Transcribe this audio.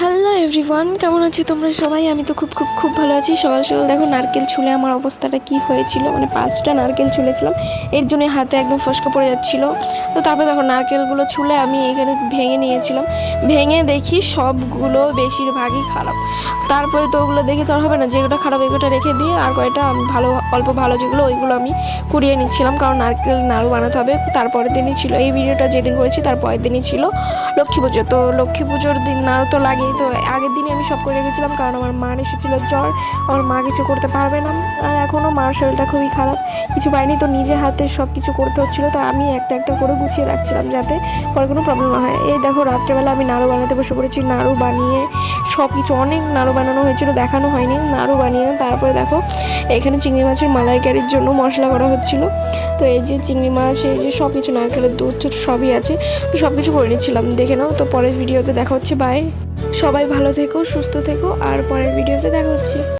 Hello everyone, কেমন আছো তোমরা সবাই? আমি তো খুব খুব খুব ভালো আছি। সকাল সকাল দেখো নারকেল ছুলে আমার অবস্থাটা কি হয়েছিল, মানে 5টা নারকেল ছুলেছিলাম, এর জন্য হাতে একদম ফসকা পড়ে যাচ্ছিলো। তো তারপরে দেখো নারকেলগুলো ছুলে আমি এখানে ভেঙে নিয়েছিলাম, ভেঙে দেখি সবগুলো বেশিরভাগই খারাপ। তারপরে তো ওগুলো দেখে তো আর হবে না, যেগুলো খারাপ এগুলো রেখে দিয়ে আর কয়েকটা ভালো অল্প ভালো যেগুলো ওইগুলো আমি কুড়িয়ে নিচ্ছিলাম, কারণ নারকেল নাড়ু বানাতে হবে। তারপরের দিনই ছিল এই ভিডিওটা, যেদিন করেছি তার পরের দিনই ছিল লক্ষ্মী পুজো। তো লক্ষ্মী পুজোর দিন নাড়ু তো লাগেই, তো আগের দিনই আমি সব করে রেখেছিলাম, কারণ আমার মার এসেছিলো জ্বর, আমার মা কিছু করতে পারবে না, আর এখনও মার শরীরটা খুবই খারাপ, কিছু পাইনি, তো নিজে হাতে সব কিছু করতে হচ্ছিলো। তো আমি একটা একটা করে গুছিয়ে রাখছিলাম যাতে পরে কোনো প্রবলেম না হয়। এই দেখো রাত্রেবেলা আমি নাড়ু বানাতে বসে পড়েছি, নাড়ু বানিয়ে সব কিছু, অনেক নাড়ু বানানো হয়েছিল, দেখানো হয়নি, নাড়ু বানিয়ে তারপরে দেখো এখানে চিংড়ি মাছের মালাইকারির জন্য মশলা করা হচ্ছিলো। তো এই যে চিংড়ি মাছ, এই যে সব কিছু, নারকেলের দুধ সবই আছে, তো সব কিছু করে নিচ্ছিলাম, দেখে নাও। তো পরের ভিডিওতে দেখা হচ্ছে, বাই। সবাই ভালো থেকো, সুস্থ থেকো, আর পরের ভিডিওতে দেখা হচ্ছে।